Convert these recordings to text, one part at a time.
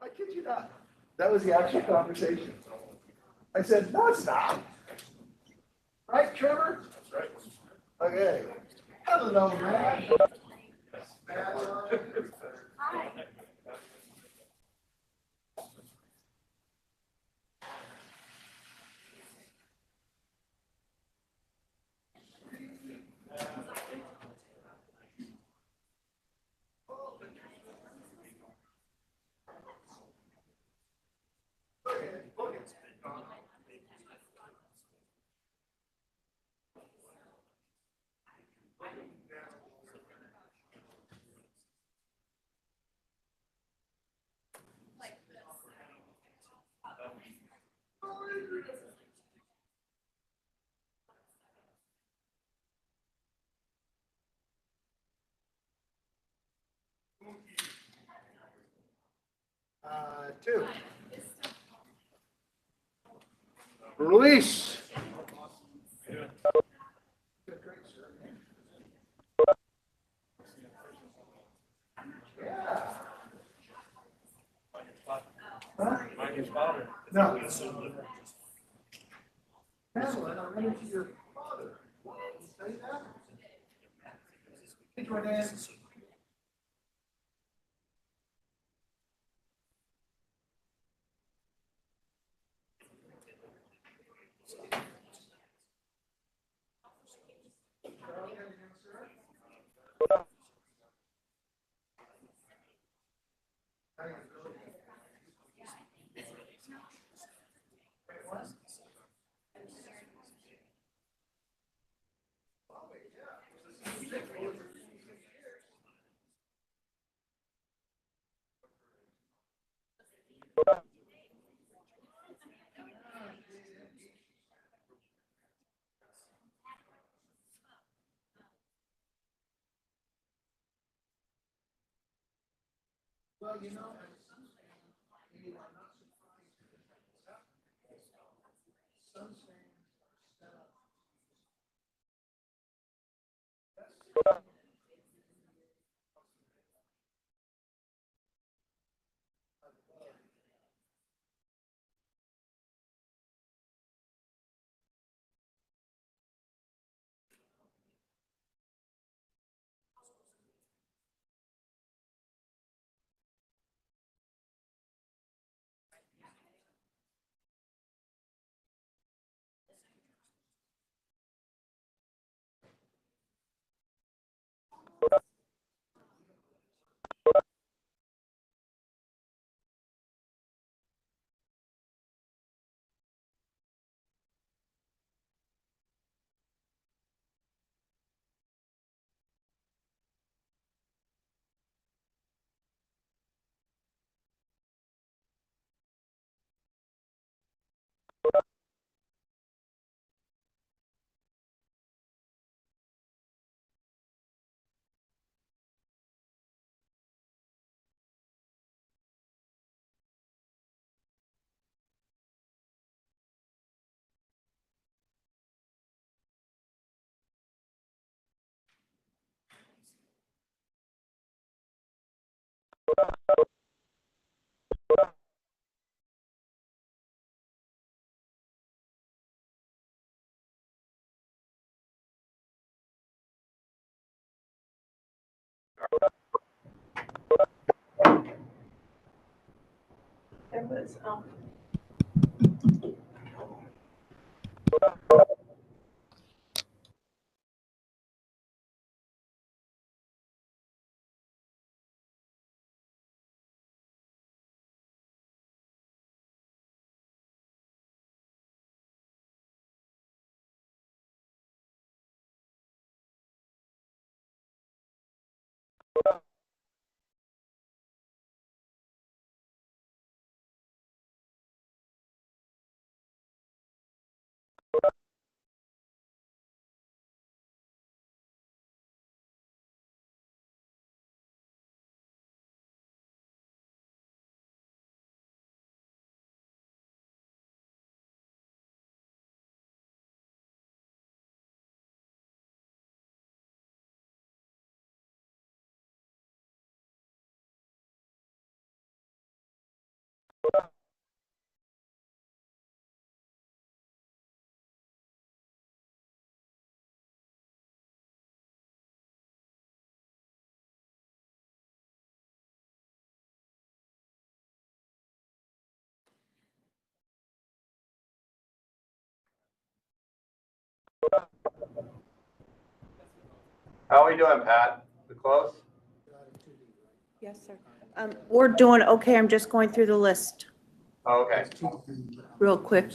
I kid you not. That was the actual conversation. I said, no, it's not. Right, Trevor? That's right. Okay. Hello, man. Hi. Two. Release. No. Pamela, I'm running to your father. What? You say that? Hey, Jordan. Well, you know, some things are set up. There was, How are we doing, Pat? We close? Yes, sir. We're doing okay. I'm just going through the list Oh, okay. real quick.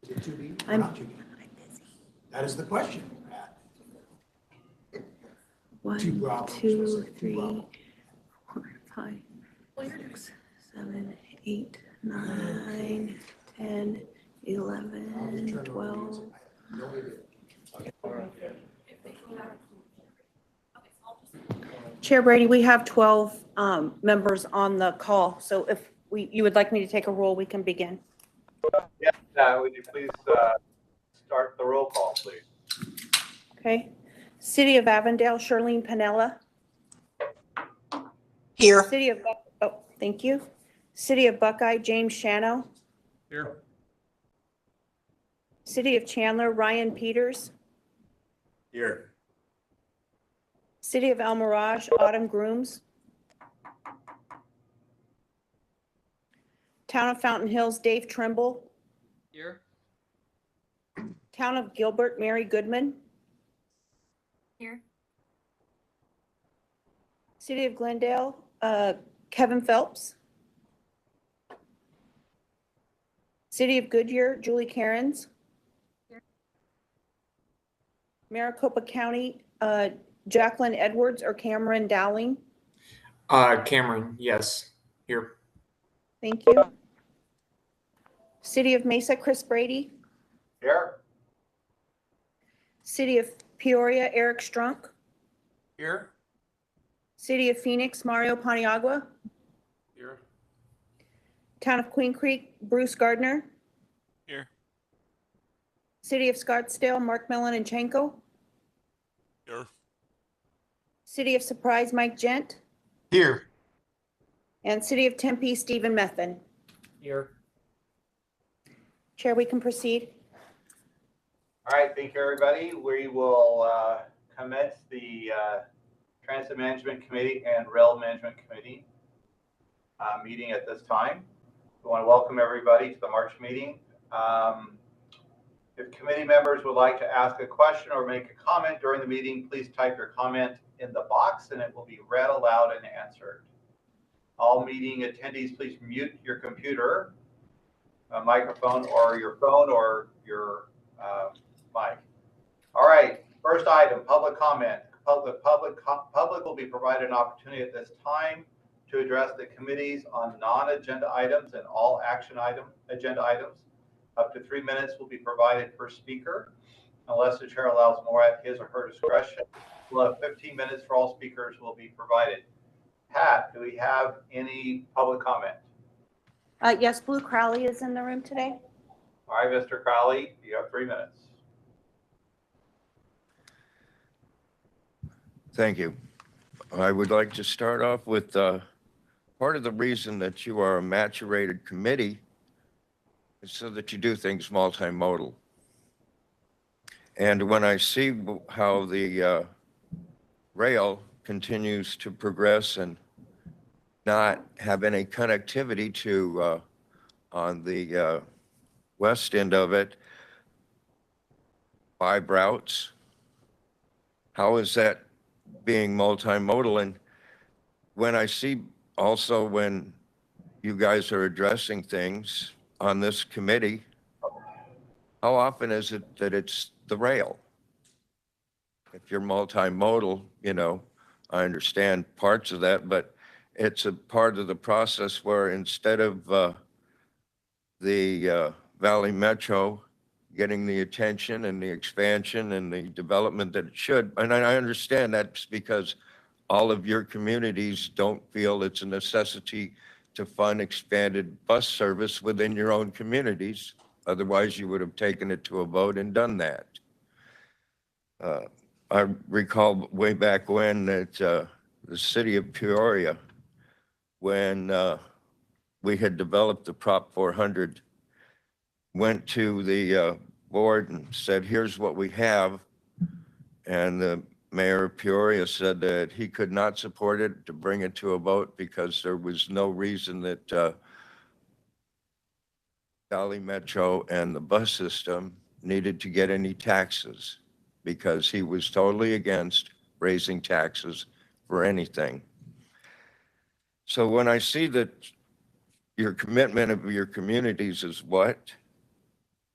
Is it to be or I'm not to be? That is the question, Pat. Two 1, Bravo, 2, specific, two 3, Bravo. 4, 5, 6, 7, 8, 9, 10, 11, 12. No idea. Chair Brady, we have 12 members on the call, so if you would like me to take a roll, we can begin. Yeah, would you please start the roll call, please? Okay. City of Avondale, Charlene Pinella. Here. Thank you. City of Buckeye, James Shano. Here. City of Chandler, Ryan Peters. Here. City of El Mirage, Autumn Grooms. Town of Fountain Hills, Dave Trimble. Here. Town of Gilbert, Mary Goodman. Here. City of Glendale, Kevin Phelps. City of Goodyear, Julie Cairns. Here. Maricopa County, Jacqueline Edwards or Cameron Dowling. Cameron, yes. Here. Thank you. City of Mesa, Chris Brady. Here? City of Peoria, Eric Strunk. Here. City of Phoenix, Mario Paniagua. Here. Town of Queen Creek, Bruce Gardner. Here. City of Scottsdale, Mark Melanchenko. Here. City of Surprise, Mike Gent. Here. And City of Tempe, Stephen Methan. Here. Chair, we can proceed. All right, thank you, everybody. We will commence the Transit Management Committee and Rail Management Committee meeting at this time. We want to welcome everybody to the March meeting. If committee members would like to ask a question or make a comment during the meeting, please type your comment in the box and it will be read aloud and answered. All meeting attendees, please mute your computer, microphone, or your phone or your mic. All right, first item, public comment. Public will be provided an opportunity at this time to address the committees on non-agenda items and all agenda items. Up to 3 minutes will be provided per speaker, unless the chair allows more at his or her discretion. We'll have 15 minutes for all speakers will be provided. Pat, do we have any public comment? Yes, Blue Crowley is in the room today. All right, Mr. Crowley, you have 3 minutes. Thank you. I would like to start off with part of the reason that you are a maturated committee is so that you do things multimodal. And when I see how the rail continues to progress and not have any connectivity to on the west end of it, 5 routes, how is that being multimodal? And when I see also when you guys are addressing things on this committee, how often is it that it's the rail? If you're multimodal, you know, I understand parts of that, but it's a part of the process where instead of the Valley Metro getting the attention and the expansion and the development that it should, and I understand that's because all of your communities don't feel it's a necessity to fund expanded bus service within your own communities. Otherwise, you would have taken it to a vote and done that. I recall way back when that the city of Peoria, when we had developed the Prop 400, went to the board and said, here's what we have. And the mayor of Peoria said that he could not support it to bring it to a vote because there was no reason that Valley Metro and the bus system needed to get any taxes because he was totally against raising taxes for anything. So when I see that your commitment of your communities is what,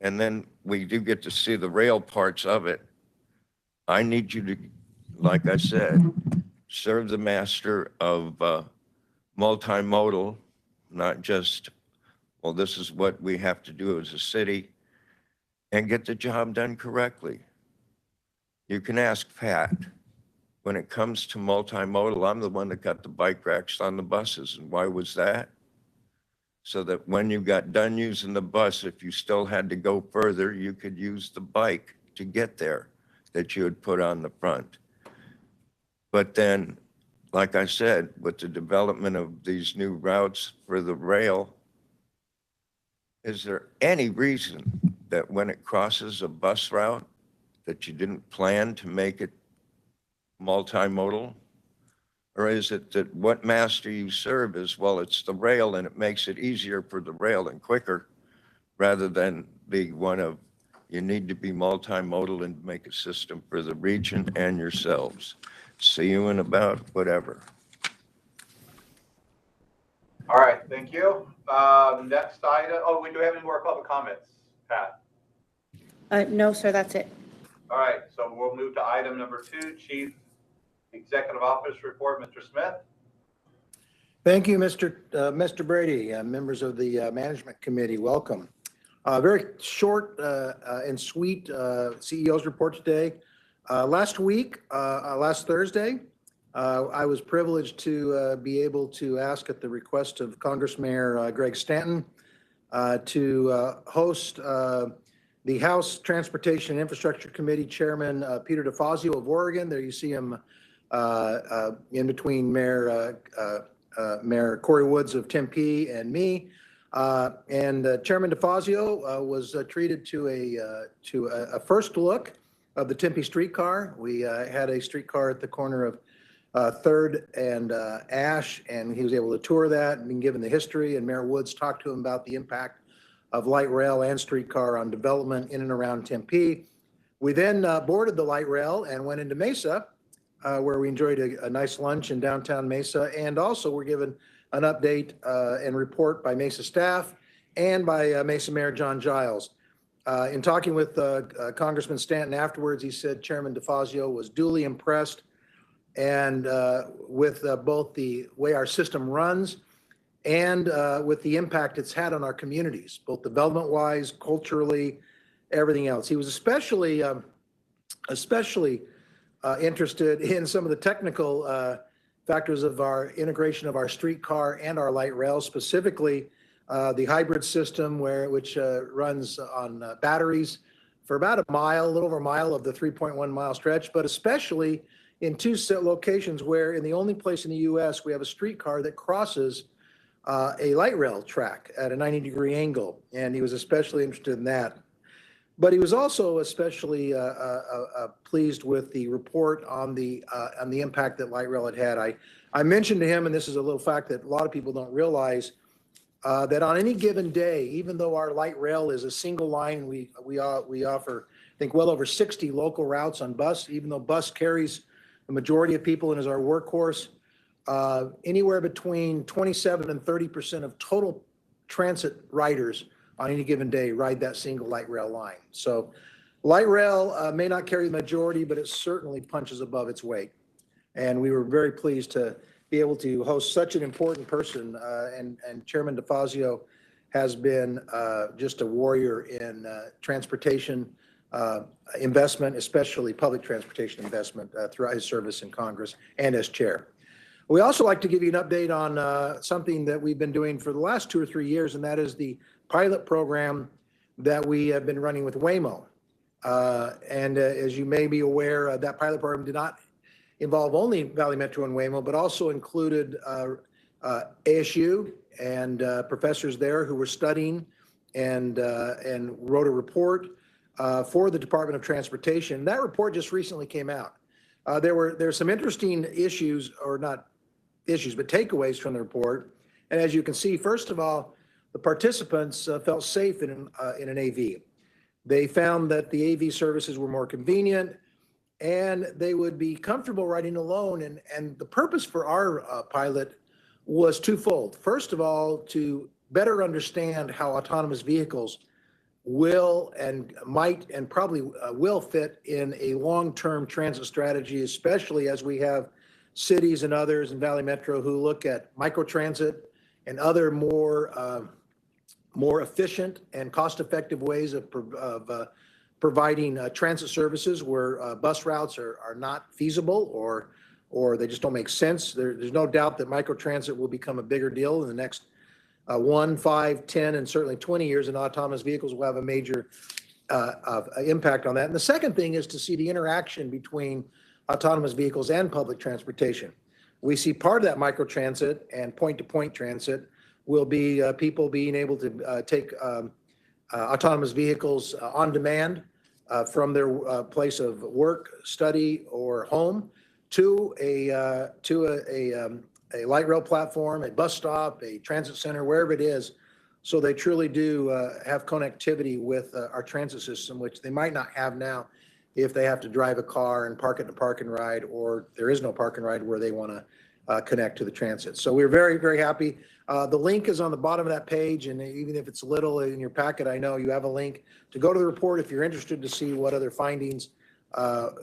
and then we do get to see the rail parts of it, I need you to, like I said, serve the master of multimodal, not just, well, this is what we have to do as a city, and get the job done correctly. You can ask Pat. When it comes to multimodal, I'm the one that got the bike racks on the buses. And why was that? So that when you got done using the bus, if you still had to go further, you could use the bike to get there that you had put on the front. But then, like I said, with the development of these new routes for the rail, is there any reason that when it crosses a bus route that you didn't plan to make it multimodal? Or is it that what master you serve is, well, it's the rail and it makes it easier for the rail and quicker rather than the one of you need to be multimodal and make a system for the region and yourselves. See you in about whatever. All right, thank you. Next item, oh, we do have any more public comments, Pat? No, sir, that's it. All right, so we'll move to item number 2, Chief Executive Office Report, Mr. Smith. Thank you, Mr. Brady, members of the Management Committee, welcome. Very short and sweet CEO's report today. Last Thursday, I was privileged to be able to ask at the request of Congressman Greg Stanton to host the House Transportation and Infrastructure Committee Chairman Peter DeFazio of Oregon. There you see him in between Mayor Corey Woods of Tempe and me. And Chairman DeFazio was treated to a first look of the Tempe Streetcar. We had a streetcar at the corner of 3rd and Ash, and he was able to tour that and been given the history, and Mayor Woods talked to him about the impact of light rail and streetcar on development in and around Tempe. We then boarded the light rail and went into Mesa, where we enjoyed a nice lunch in downtown Mesa, and also were given an update and report by Mesa staff and by Mesa Mayor John Giles. In talking with Congressman Stanton afterwards, he said Chairman DeFazio was duly impressed and with both the way our system runs and with the impact it's had on our communities, both development-wise, culturally, everything else. He was especially interested in some of the technical factors of our integration of our streetcar and our light rail, specifically the hybrid system which runs on batteries for about a little over a mile of the 3.1 mile stretch, but especially in 2 locations where in the only place in the US we have a streetcar that crosses a light rail track at a 90-degree angle. And he was especially interested in that. But he was also especially pleased with the report on the impact that light rail had had. I mentioned to him, and this is a little fact that a lot of people don't realize, that on any given day, even though our light rail is a single line, we offer, I think, well over 60 local routes on bus, even though bus carries the majority of people and is our workhorse. Anywhere between 27 and 30% of total transit riders on any given day ride that single light rail line. So light rail may not carry the majority, but it certainly punches above its weight. And we were very pleased to be able to host such an important person. And Chairman DeFazio has been just a warrior in transportation investment, especially public transportation investment throughout his service in Congress and as chair. We also like to give you an update on something that we've been doing for the last 2 or 3 years, and that is the pilot program that we have been running with Waymo. And as you may be aware, that pilot program did not involve only Valley Metro and Waymo, but also included ASU and professors there who were studying and wrote a report for the Department of Transportation. That report just recently came out. There's some interesting issues, or not issues, but takeaways from the report. And as you can see, first of all, the participants felt safe in an AV. They found that the AV services were more convenient and they would be comfortable riding alone. And the purpose for our pilot was twofold. First of all, to better understand how autonomous vehicles will and might and probably will fit in a long-term transit strategy, especially as we have cities and others in Valley Metro who look at microtransit and other more efficient and cost-effective ways of providing transit services where bus routes are not feasible or they just don't make sense. There's no doubt that microtransit will become a bigger deal in the next 1, 5, 10, and certainly 20 years, and autonomous vehicles will have a major impact on that. And the second thing is to see the interaction between autonomous vehicles and public transportation. We see part of that microtransit and point-to-point transit will be people being able to take autonomous vehicles on demand from their place of work, study, or home to a light rail platform, a bus stop, a transit center, wherever it is. So they truly do have connectivity with our transit system, which they might not have now if they have to drive a car and park it in a park and ride, or there is no park and ride where they want to connect to the transit. So we're very, very happy. The link is on the bottom of that page, and even if it's little in your packet, I know you have a link to go to the report if you're interested to see what other findings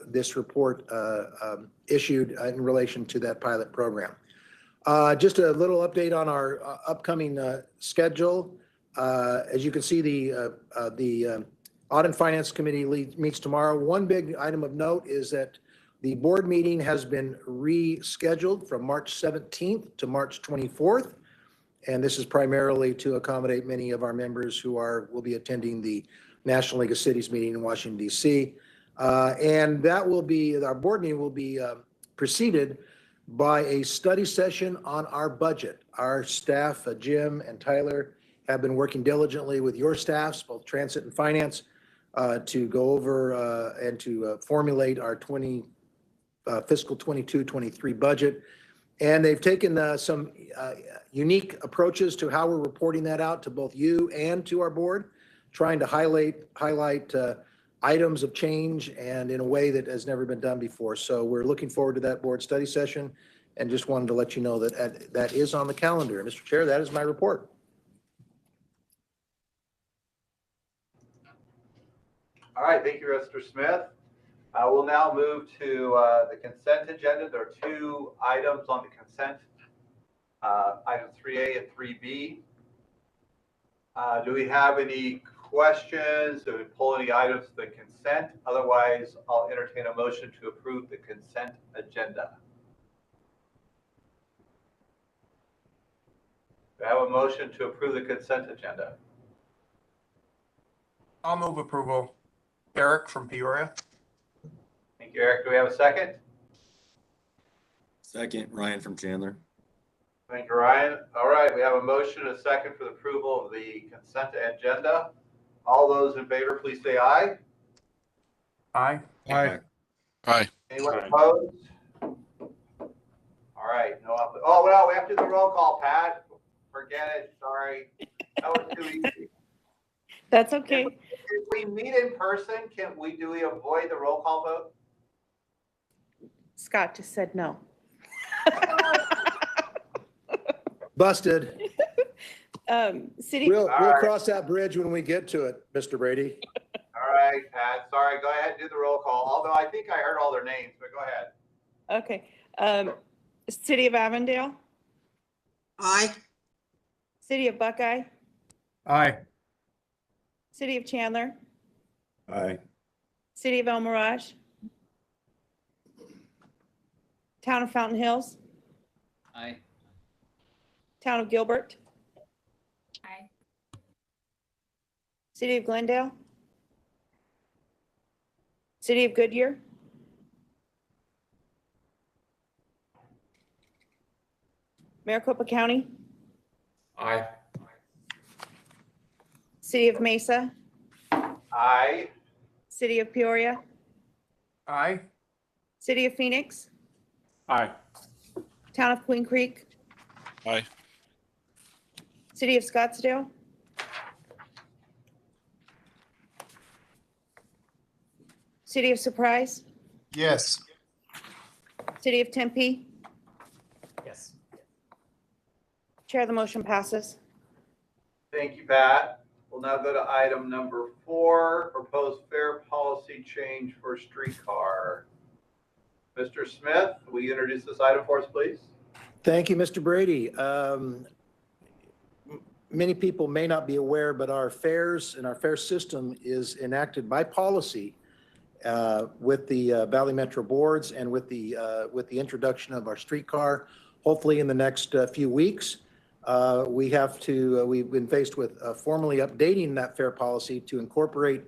this report issued in relation to that pilot program. Just a little update on our upcoming schedule. As you can see, the Audit and Finance Committee meets tomorrow. One big item of note is that the board meeting has been rescheduled from March 17th to March 24th. And this is primarily to accommodate many of our members who will be attending the National League of Cities meeting in Washington, D.C. And that will be, our board meeting will be preceded by a study session on our budget. Our staff, Jim and Tyler, have been working diligently with your staffs, both Transit and Finance, to go over and to formulate our fiscal 22-23 budget. And they've taken some unique approaches to how we're reporting that out to both you and to our board, trying to highlight items of change and in a way that has never been done before. So we're looking forward to that board study session and just wanted to let you know that that is on the calendar. Mr. Chair, that is my report. All right, thank you, Mr. Smith. We'll now move to the consent agenda. There are two items on the consent, item 3A and 3B. Do we have any questions? Do we pull any items to the consent? Otherwise, I'll entertain a motion to approve the consent agenda. Do I have a motion to approve the consent agenda? I'll move approval. Eric from Peoria. Thank you, Eric. Do we have a second? Second, Ryan from Chandler. Thank you, Ryan. All right, we have a motion and a second for the approval of the consent agenda. All those in favor, please say aye. Aye. Aye. Aye. Anyone opposed? All right, no. Oh, well, we have to do the roll call, Pat. Forget it. Sorry. That was too easy. That's okay. If we meet in person, do we avoid the roll call vote? Scott just said no. Busted. City. We'll right. cross that bridge when we get to it, Mr. Brady. All right, Pat. Sorry. Go ahead and do the roll call. Although I think I heard all their names, but go ahead. Okay. City of Avondale, Aye. City of Buckeye, Aye. City of Chandler, Aye. City of El Mirage, Town of Fountain Hills, Aye. Town of Gilbert, Aye. City of Glendale, City of Goodyear, Maricopa County, Aye. City of Mesa, Aye. City of Peoria, Aye. City of Phoenix, Aye. Town of Queen Creek, Aye. City of Scottsdale, City of Surprise, Yes. City of Tempe. Yes. Chair, the motion passes. Thank you, Pat. We'll now go to item number 4, proposed fare policy change for streetcar. Mr. Smith, will you introduce this item for us, please? Thank you, Mr. Brady. Many people may not be aware, but our fares and our fare system is enacted by policy with the Valley Metro boards and with the introduction of our streetcar, hopefully in the next few weeks. We've been faced with formally updating that fare policy to incorporate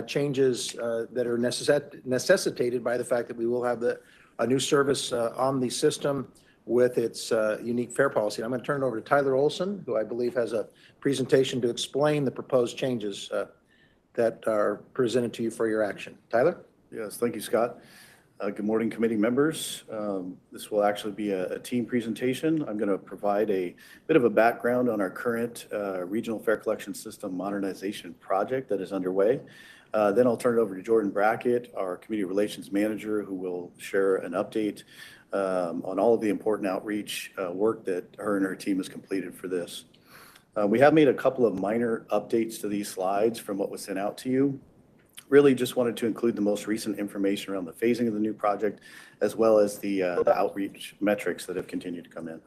changes that are necessitated by the fact that we will have a new service on the system with its unique fare policy. I'm going to turn it over to Tyler Olson, who I believe has a presentation to explain the proposed changes that are presented to you for your action. Tyler? Yes, thank you, Scott. Good morning, committee members. This will actually be a team presentation. I'm going to provide a bit of a background on our current regional fare collection system modernization project that is underway. Then I'll turn it over to Jordan Brackett, our community relations manager, who will share an update on all of the important outreach work that her and her team has completed for this. We have made a couple of minor updates to these slides from what was sent out to you. Really just wanted to include the most recent information around the phasing of the new project, as well as the outreach metrics that have continued to come in.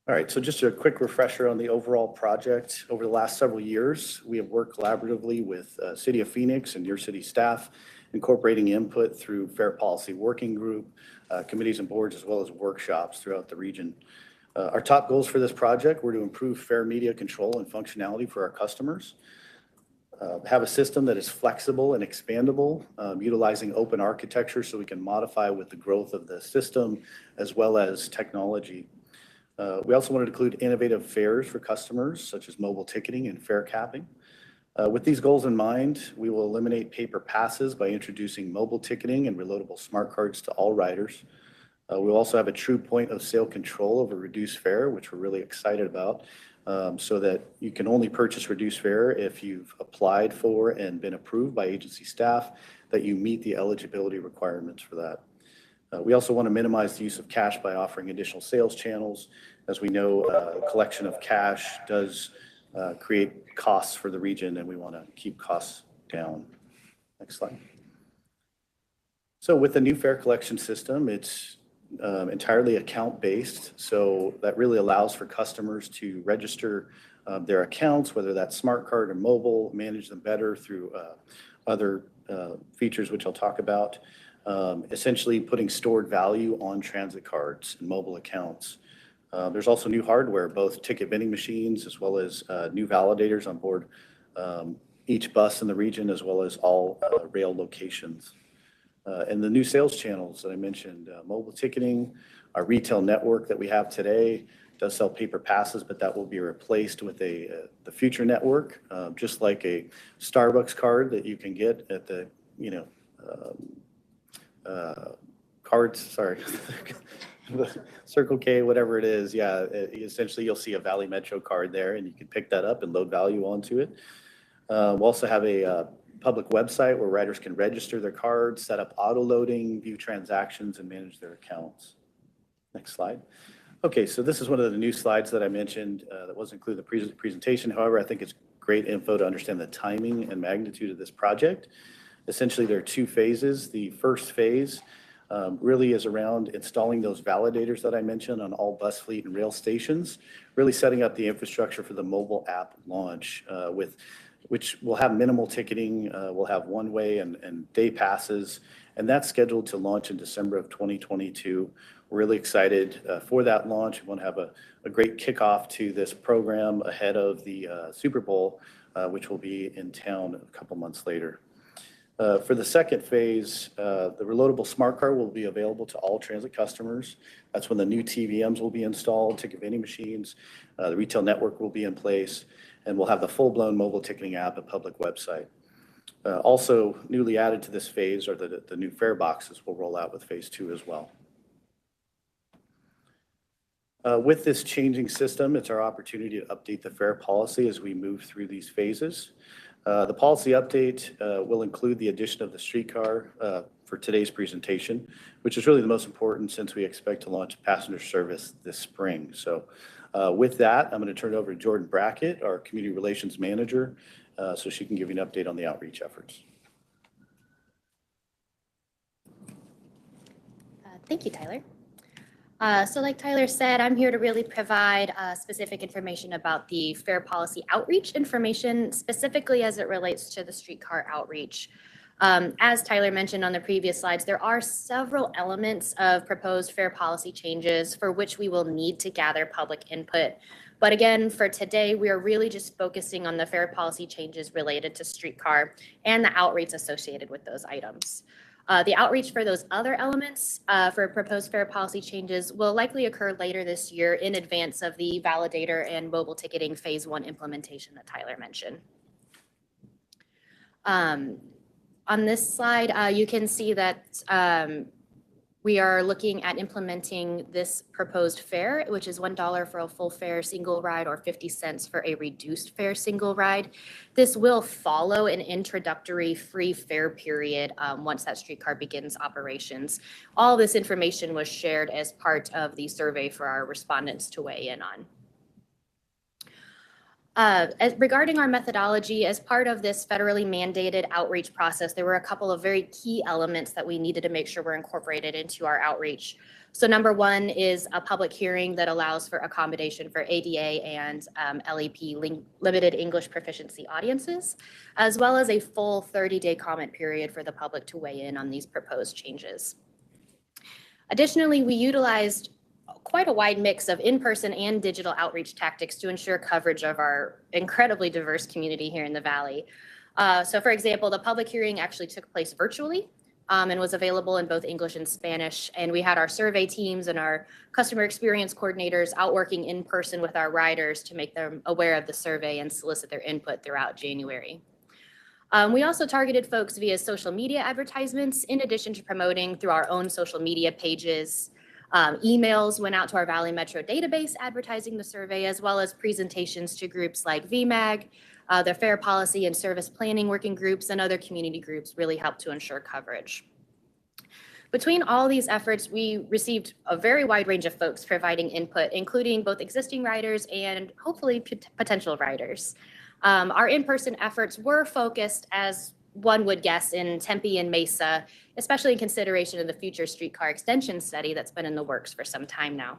All right, so just a quick refresher on the overall project. Over the last several years, we have worked collaboratively with City of Phoenix and your city staff, incorporating input through Fare Policy Working Group, committees and boards, as well as workshops throughout the region. Our top goals for this project were to improve fare media control and functionality for our customers, have a system that is flexible and expandable, utilizing open architecture so we can modify with the growth of the system as well as technology. We also wanted to include innovative fares for customers, such as mobile ticketing and fare capping. With these goals in mind, we will eliminate paper passes by introducing mobile ticketing and reloadable smart cards to all riders. We'll also have a true point of sale control over reduced fare, which we're really excited about, so that you can only purchase reduced fare if you've applied for and been approved by agency staff, that you meet the eligibility requirements for that. We also want to minimize the use of cash by offering additional sales channels. As we know, collection of cash does create costs for the region, and we want to keep costs down. Next slide. So with the new fare collection system, it's entirely account-based. So that really allows for customers to register their accounts, whether that's smart card or mobile, manage them better through other features, which I'll talk about. Essentially putting stored value on transit cards and mobile accounts. There's also new hardware, both ticket vending machines, as well as new validators on board each bus in the region, as well as all rail locations. And the new sales channels that I mentioned, mobile ticketing, our retail network that we have today does sell paper passes, but that will be replaced with the future network, just like a Starbucks card that you can get at the, cards, sorry, Circle K, whatever it is. Yeah, essentially you'll see a Valley Metro card there, and you can pick that up and load value onto it. We'll also have a public website where riders can register their cards, set up auto loading, view transactions, and manage their accounts. Next slide. Okay, so this is one of the new slides that I mentioned that wasn't included in the presentation. However, I think it's great info to understand the timing and magnitude of this project. Essentially, there are two phases. The first phase really is around installing those validators that I mentioned on all bus fleet and rail stations, really setting up the infrastructure for the mobile app launch which will have minimal ticketing. We'll have one-way and day passes, and that's scheduled to launch in December of 2022. We're really excited for that launch. We want to have a great kickoff to this program ahead of the Super Bowl, which will be in town a couple months later. For the second phase, the reloadable smart card will be available to all transit customers. That's when the new TVMs will be installed, ticket vending machines, the retail network will be in place, and we'll have the full-blown mobile ticketing app and public website. Also newly added to this phase are the new fare boxes will roll out with phase 2 as well. With this changing system, it's our opportunity to update the fare policy as we move through these phases. The policy update will include the addition of the streetcar for today's presentation, which is really the most important since we expect to launch passenger service this spring. So with that, I'm going to turn it over to Jordan Brackett, our Community Relations Manager, so she can give you an update on the outreach efforts. Thank you, Tyler. So like Tyler said, I'm here to really provide specific information about the fare policy outreach information, specifically as it relates to the streetcar outreach. As Tyler mentioned on the previous slides, there are several elements of proposed fare policy changes for which we will need to gather public input. But again, for today, we are really just focusing on the fare policy changes related to streetcar and the outreach associated with those items. The outreach for those other elements for proposed fare policy changes will likely occur later this year in advance of the validator and mobile ticketing phase 1 implementation that Tyler mentioned. On this slide, you can see that we are looking at implementing this proposed fare, which is $1 for a full fare single ride or 50 cents for a reduced fare single ride. This will follow an introductory free fare period once that streetcar begins operations. All this information was shared as part of the survey for our respondents to weigh in on. Regarding our methodology, as part of this federally mandated outreach process, there were a couple of very key elements that we needed to make sure were incorporated into our outreach. So number one is a public hearing that allows for accommodation for ADA and LEP limited English proficiency audiences, as well as a full 30-day comment period for the public to weigh in on these proposed changes. Additionally, we utilized quite a wide mix of in-person and digital outreach tactics to ensure coverage of our incredibly diverse community here in the Valley. So for example, the public hearing actually took place virtually and was available in both English and Spanish. And we had our survey teams and our customer experience coordinators out working in person with our riders to make them aware of the survey and solicit their input throughout January. We also targeted folks via social media advertisements, in addition to promoting through our own social media pages. Emails went out to our Valley Metro database advertising the survey, as well as presentations to groups like VMAG, the Fare Policy and Service Planning Working Groups, and other community groups really helped to ensure coverage. Between all these efforts, we received a very wide range of folks providing input, including both existing riders and hopefully potential riders. Our in-person efforts were focused, as one would guess, in Tempe and Mesa, especially in consideration of the future streetcar extension study that's been in the works for some time now.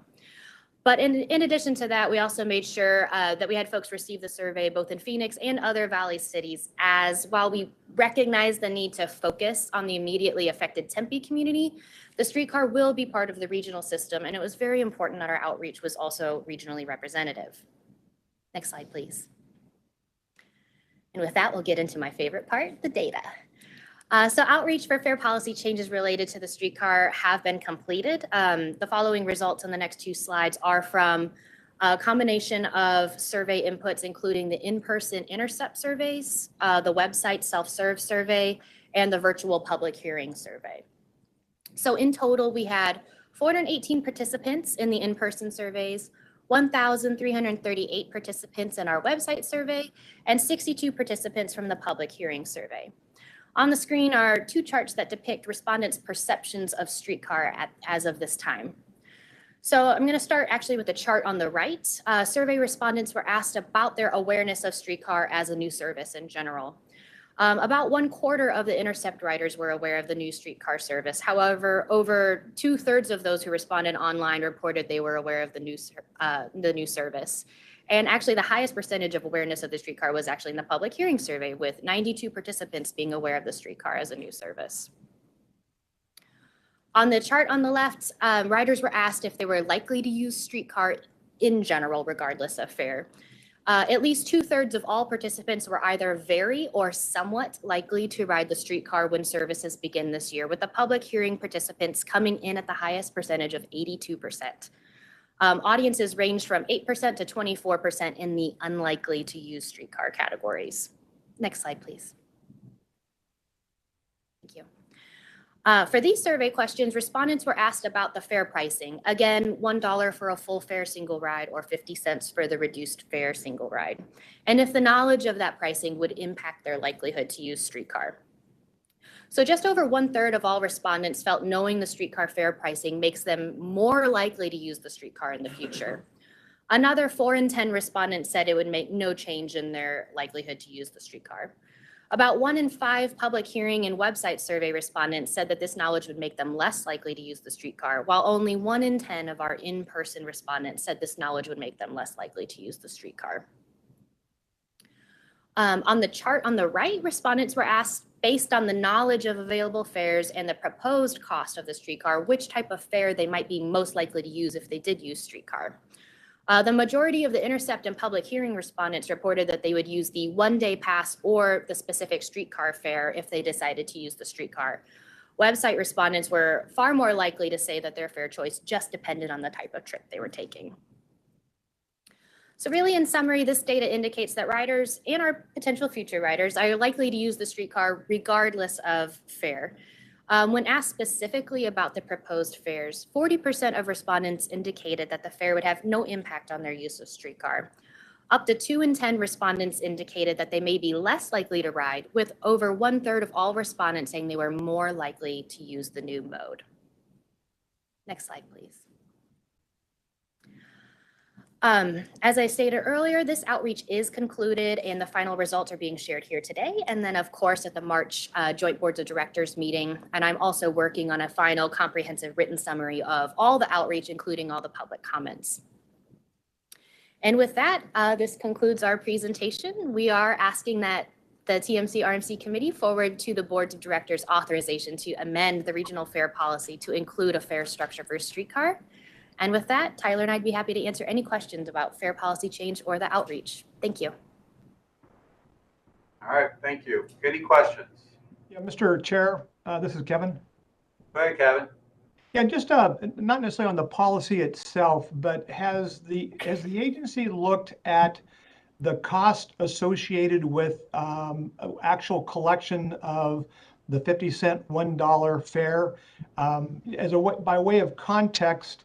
But in addition to that, we also made sure that we had folks receive the survey both in Phoenix and other Valley cities, as while we recognize the need to focus on the immediately affected Tempe community, the streetcar will be part of the regional system, and it was very important that our outreach was also regionally representative. Next slide, please. And with that, we'll get into my favorite part, the data. So outreach for fare policy changes related to the streetcar have been completed. The following results on the next two slides are from a combination of survey inputs, including the in-person intercept surveys, the website self-serve survey, and the virtual public hearing survey. So in total, we had 418 participants in the in-person surveys, 1,338 participants in our website survey, and 62 participants from the public hearing survey. On the screen are two charts that depict respondents' perceptions of streetcar as of this time. So I'm going to start actually with the chart on the right. Survey respondents were asked about their awareness of streetcar as a new service in general. About 1/4 of the intercept riders were aware of the new streetcar service. However, over 2/3 of those who responded online reported they were aware of the new service. And actually, the highest percentage of awareness of the streetcar was actually in the public hearing survey, with 92 participants being aware of the streetcar as a new service. On the chart on the left, riders were asked if they were likely to use streetcar in general, regardless of fare. At least 2/3 of all participants were either very or somewhat likely to ride the streetcar when services begin this year, with the public hearing participants coming in at the highest percentage of 82%. Audiences ranged from 8% to 24% in the unlikely to use streetcar categories. Next slide, please. Thank you. For these survey questions, respondents were asked about the fare pricing. Again, $1 for a full fare single ride or 50 cents for the reduced fare single ride. And if the knowledge of that pricing would impact their likelihood to use streetcar. So just over 1/3 of all respondents felt knowing the streetcar fare pricing makes them more likely to use the streetcar in the future. Another 4 in 10 respondents said it would make no change in their likelihood to use the streetcar. About 1 in 5 public hearing and website survey respondents said that this knowledge would make them less likely to use the streetcar, while only 1 in 10 of our in-person respondents said this knowledge would make them less likely to use the streetcar. On the chart on the right, respondents were asked, based on the knowledge of available fares and the proposed cost of the streetcar, which type of fare they might be most likely to use if they did use streetcar. The majority of the intercept and public hearing respondents reported that they would use the one-day pass or the specific streetcar fare if they decided to use the streetcar. Website respondents were far more likely to say that their fare choice just depended on the type of trip they were taking. So really, in summary, this data indicates that riders and our potential future riders are likely to use the streetcar regardless of fare. When asked specifically about the proposed fares, 40% of respondents indicated that the fare would have no impact on their use of streetcar. Up to 2 in 10 respondents indicated that they may be less likely to ride, with over 1/3 of all respondents saying they were more likely to use the new mode. Next slide, please. As I stated earlier, this outreach is concluded and the final results are being shared here today. And then of course at the March Joint Boards of Directors meeting. And I'm also working on a final comprehensive written summary of all the outreach, including all the public comments. And with that, this concludes our presentation. We are asking that the TMC RMC committee forward to the Boards of Directors authorization to amend the regional fare policy to include a fare structure for streetcar. And with that, Tyler and I'd be happy to answer any questions about fare policy change or the outreach. Thank you. All right, thank you. Any questions? Yeah, Mr. Chair, this is Kevin. Go ahead, Kevin. Yeah, just not necessarily on the policy itself, but has the agency looked at the cost associated with actual collection of the 50-cent $1 fare? By way of context,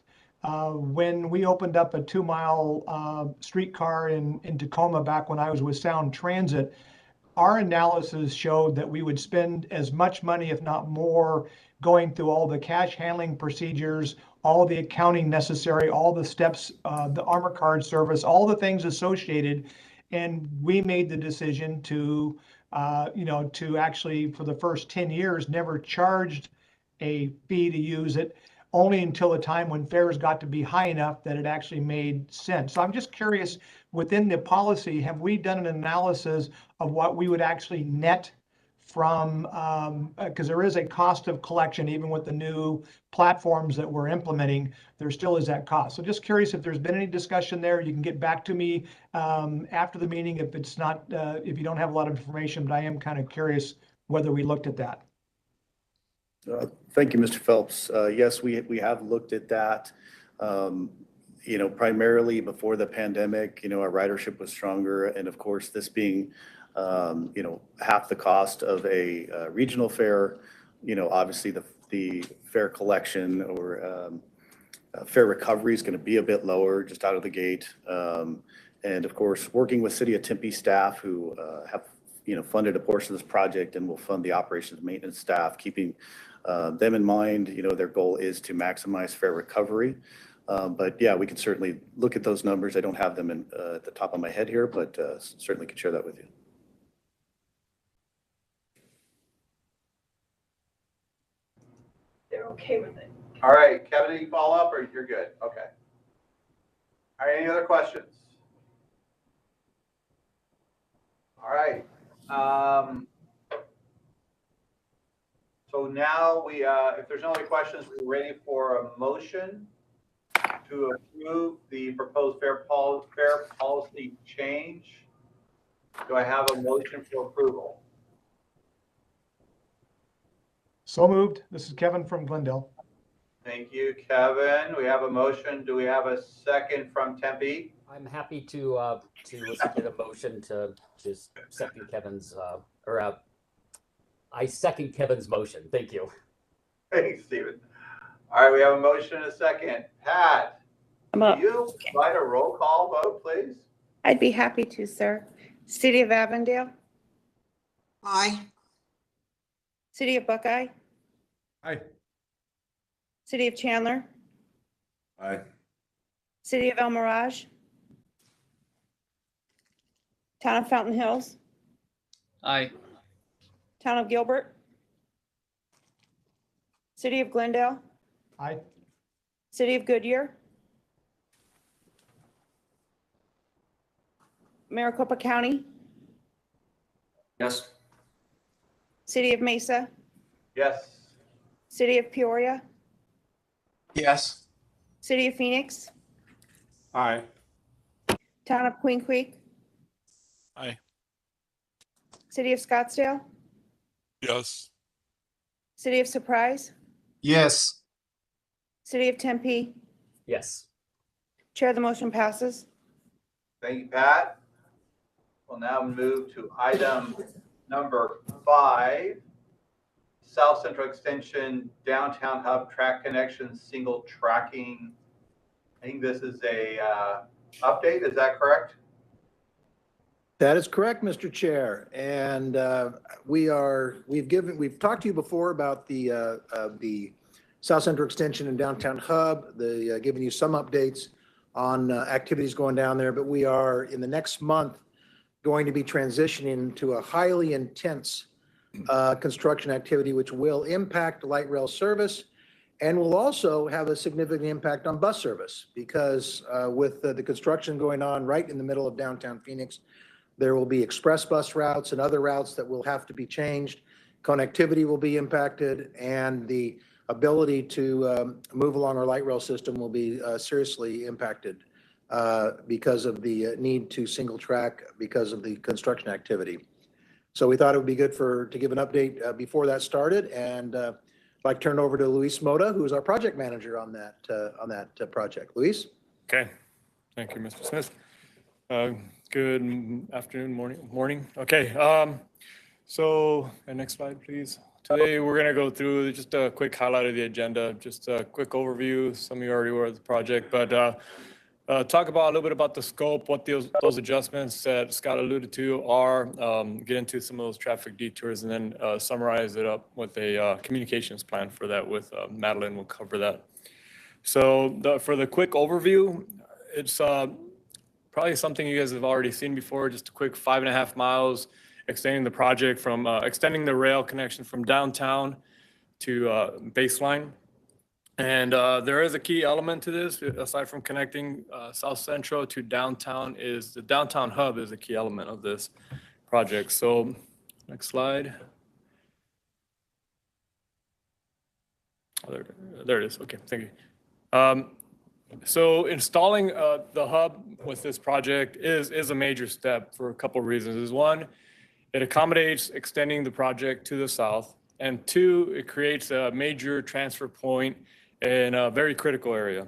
when we opened up a 2-mile streetcar in Tacoma back when I was with Sound Transit, our analysis showed that we would spend as much money, if not more, going through all the cash handling procedures, all the accounting necessary, all the steps, the armor card service, all the things associated. And we made the decision to, to actually, for the first 10 years, never charged a fee to use it, only until a time when fares got to be high enough that it actually made sense. So I'm just curious, within the policy, have we done an analysis of what we would actually net from, because there is a cost of collection, even with the new platforms that we're implementing, there still is that cost. So just curious if there's been any discussion there. You can get back to me after the meeting if it's not, if you don't have a lot of information, but I am kind of curious whether we looked at that. Thank you, Mr. Phelps. Yes, we have looked at that. Primarily before the pandemic, our ridership was stronger. And of course, this being, half the cost of a regional fare, obviously the fare collection or fare recovery is going to be a bit lower just out of the gate. And of course, working with City of Tempe staff who have, funded a portion of this project and will fund the operations and maintenance staff, keeping them in mind. Their goal is to maximize fare recovery. But yeah, we can certainly look at those numbers. I don't have them at the top of my head here, but certainly can share that with you. They're okay with it. All right, Kevin, any follow up or you're good? Okay. All right, any other questions? All right. So now we, if there's no other questions, we're ready for a motion. to approve the proposed fair policy change. Do I have a motion for approval? So moved. This is Kevin from Glendale. Thank you, Kevin. We have a motion. Do we have a second from Tempe? I'm happy to submit a motion to just second Kevin's, I second Kevin's motion. Thank you. Thanks, Stephen. All right, we have a motion and a second. Pat, I'm do up. you provide a roll call vote, please? I'd be happy to, sir. City of Avondale, Aye. City of Buckeye, Aye. City of Chandler, Aye. City of El Mirage, Town of Fountain Hills, Aye. Town of Gilbert, City of Glendale, Aye. City of Goodyear, Maricopa County, Yes. City of Mesa, Yes. City of Peoria, Yes. City of Phoenix, Aye. Town of Queen Creek, Aye. City of Scottsdale, Yes. City of Surprise, Yes. City of Tempe. Yes. Chair, the motion passes. Thank you, Pat. We'll now move to item number 5, South Central Extension Downtown Hub Track Connection Single Tracking. I think this is a update. Is that correct? That is correct, Mr. Chair. And we've talked to you before about the South Central Extension and Downtown Hub, giving you some updates on activities going down there, but we are in the next month going to be transitioning to a highly intense construction activity, which will impact light rail service and will also have a significant impact on bus service because with the construction going on right in the middle of downtown Phoenix, there will be express bus routes and other routes that will have to be changed. Connectivity will be impacted and the ability to move along our light rail system will be seriously impacted because of the need to single track because of the construction activity. So we thought it would be good to give an update before that started, and I'd like to turn it over to Luis Mota, who is our project manager on that project. Luis? Okay. Thank you, Mr. Smith. Good afternoon, morning. Okay. So next slide, please. Today, we're going to go through just a quick highlight of the agenda, just a quick overview. Some of you already were at the project, but talk about a little bit about the scope, what those adjustments that Scott alluded to are, get into some of those traffic detours, and then summarize it up with a communications plan for that with Madeline will cover that. So for the quick overview, it's probably something you guys have already seen before, just a quick 5.5 miles, extending the project from, extending the rail connection from downtown to baseline. And there is a key element to this, aside from connecting South Central to downtown, is the downtown hub is a key element of this project. So next slide. Oh, there it is. Okay, thank you. So installing the hub with this project is a major step for a couple of reasons. One, it accommodates extending the project to the south, and 2, it creates a major transfer point in a very critical area.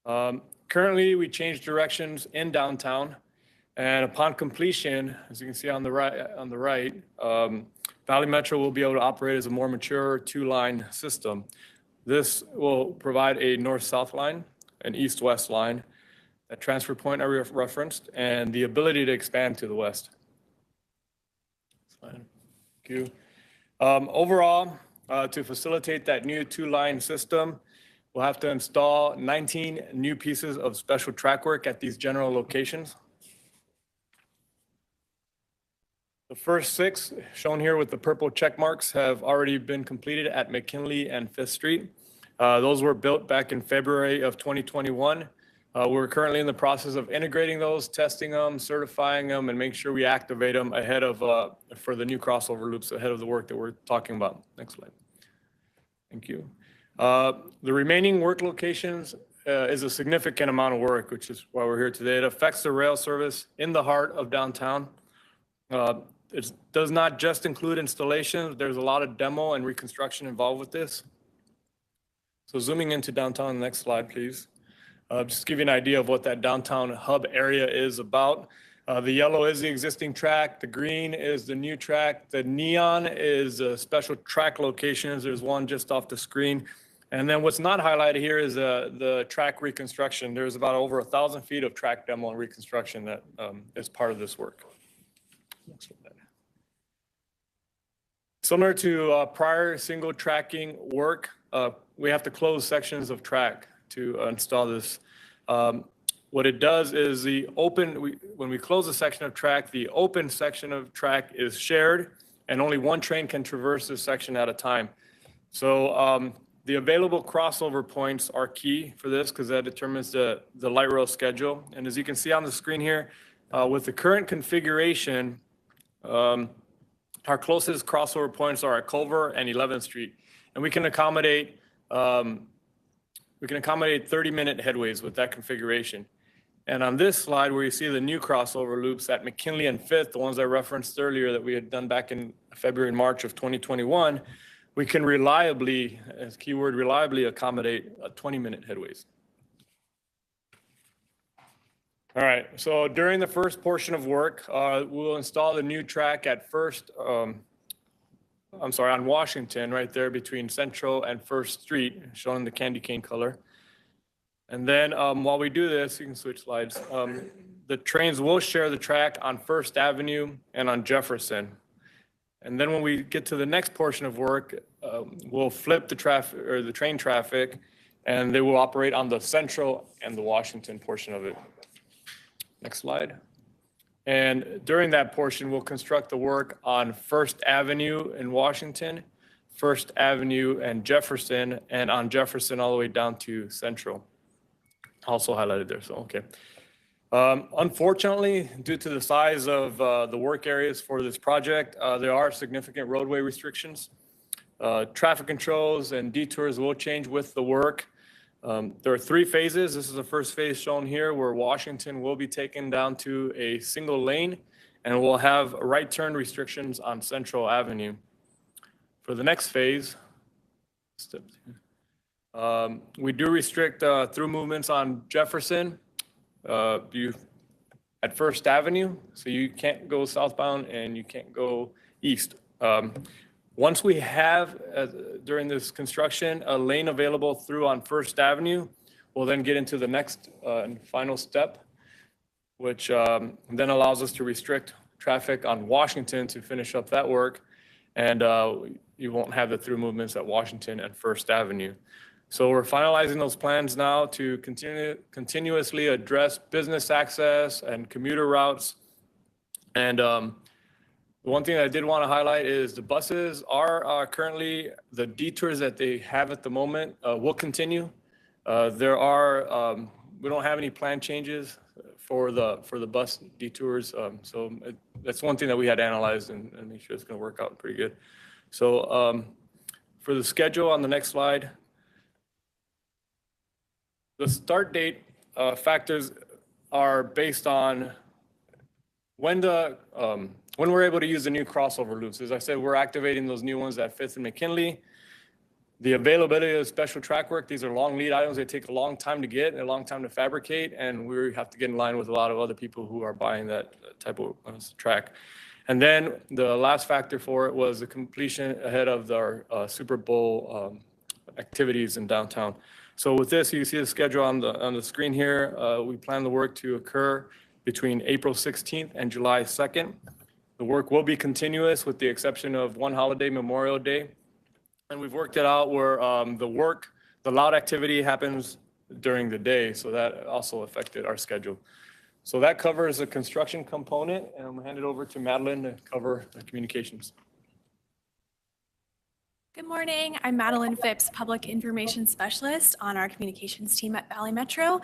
Currently, we changed directions in downtown, and upon completion, as you can see on the right, Valley Metro will be able to operate as a more mature 2-line system. This will provide a north-south line, an east-west line, a transfer point I referenced, and the ability to expand to the west. Thank you. Overall, to facilitate that new 2-line system, we'll have to install 19 new pieces of special track work at these general locations. The first 6, shown here with the purple check marks, have already been completed at McKinley and 5th Street. Those were built back in February of 2021. We're currently in the process of integrating those, testing them, certifying them, and make sure we activate them ahead of, for the new crossover loops, ahead of the work that we're talking about. Next slide. Thank you. The remaining work locations is a significant amount of work, which is why we're here today. It affects the rail service in the heart of downtown. It does not just include installations. There's a lot of demo and reconstruction involved with this. So zooming into downtown, next slide, please. Just to give you an idea of what that downtown hub area is about. The yellow is the existing track. The green is the new track. The neon is special track locations. There's one just off the screen. And then what's not highlighted here is the track reconstruction. There's about over 1,000 feet of track demo and reconstruction that is part of this work. Next slide. Similar to prior single tracking work, we have to close sections of track to install this. What it does is when we close a section of track, the open section of track is shared and only one train can traverse this section at a time. So the available crossover points are key for this because that determines the light rail schedule. And as you can see on the screen here, with the current configuration, our closest crossover points are at Culver and 11th Street. And we can accommodate 30-minute headways with that configuration. And on this slide where you see the new crossover loops at McKinley and 5th, the ones I referenced earlier that we had done back in February and March of 2021, we can reliably, as keyword reliably, accommodate 20-minute headways. All right, so during the first portion of work, we'll install the new track at on Washington, right there between Central and 1st Street, shown in the candy cane color. And then while we do this, you can switch slides. The trains will share the track on 1st Avenue and on Jefferson. And then when we get to the next portion of work, we'll flip the traffic or the train traffic, and they will operate on the Central and the Washington portion of it. Next slide. And during that portion, we'll construct the work on 1st Avenue in Washington, 1st Avenue and Jefferson, and on Jefferson all the way down to Central. Also highlighted there, so okay. Unfortunately, due to the size of the work areas for this project, there are significant roadway restrictions. Traffic controls and detours will change with the work. There are 3 phases. This is the first phase shown here where Washington will be taken down to a single lane and we'll have right turn restrictions on Central Avenue. For the next phase, we do restrict through movements on Jefferson at 1st Avenue, so you can't go southbound and you can't go east. Once we have, during this construction, a lane available through on 1st Avenue, we'll then get into the next and final step, which then allows us to restrict traffic on Washington to finish up that work. And you won't have the through movements at Washington and 1st Avenue. So we're finalizing those plans now to continuously address business access and commuter routes. And the one thing that I did want to highlight is the buses are currently, the detours that they have at the moment will continue. We don't have any plan changes for the bus detours. So that's one thing that we had analyzed and make sure it's going to work out pretty good. So for the schedule on the next slide, the start date factors are based on when we're able to use the new crossover loops. As I said, we're activating those new ones at 5th and McKinley. The availability of special track work, these are long lead items. They take a long time to get and a long time to fabricate, and we have to get in line with a lot of other people who are buying that type of track. And then the last factor for it was the completion ahead of our Super Bowl activities in downtown. So with this, you see the schedule on the screen here. We plan the work to occur between April 16th and July 2nd. The work will be continuous with the exception of one holiday, Memorial Day. And we've worked it out where the loud activity happens during the day. So that also affected our schedule. So that covers the construction component, and I'm gonna hand it over to Madeline to cover the communications. Good morning. I'm Madeline Phipps, Public Information Specialist on our communications team at Valley Metro.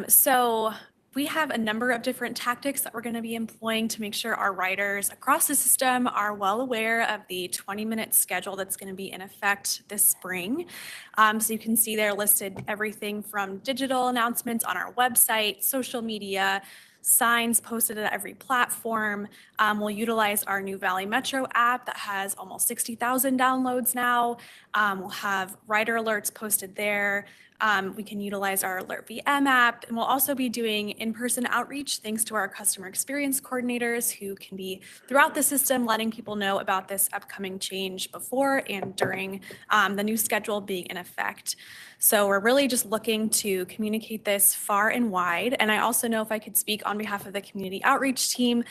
So We have a number of different tactics that we're going to be employing to make sure our riders across the system are well aware of the 20-minute schedule that's going to be in effect this spring. So you can see there listed everything from digital announcements on our website, social media, signs posted at every platform. We'll utilize our new Valley Metro app that has almost 60,000 downloads now. We'll have rider alerts posted there. We can utilize our Alert VM app, and we'll also be doing in-person outreach thanks to our customer experience coordinators who can be throughout the system letting people know about this upcoming change before and during the new schedule being in effect. So we're really just looking to communicate this far and wide. And I also know, if I could speak on behalf of the community outreach team,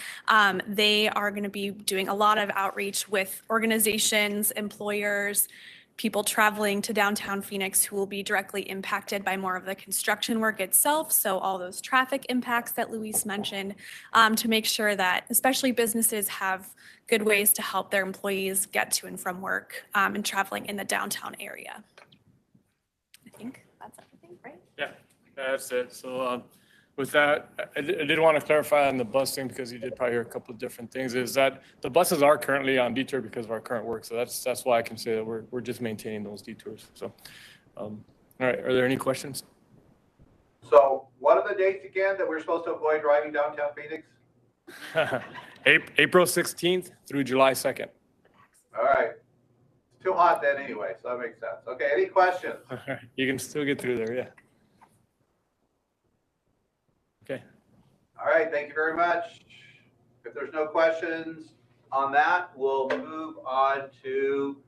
they are going to be doing a lot of outreach with organizations, employers, people traveling to downtown Phoenix who will be directly impacted by more of the construction work itself. So all those traffic impacts that Luis mentioned, to make sure that especially businesses have good ways to help their employees get to and from work and traveling in the downtown area. I think that's everything, right? Yeah, that's it. So with that, I did want to clarify on the bus thing, because you did probably hear a couple of different things, is that the buses are currently on detour because of our current work. So that's why I can say that we're just maintaining those detours. So, all right, are there any questions? So what are the dates again that we're supposed to avoid driving downtown Phoenix? April 16th through July 2nd. All right. It's too hot then anyway, so that makes sense. Okay, any questions? You can still get through there, yeah. Okay. All right, thank you very much. If there's no questions on that, we'll move on to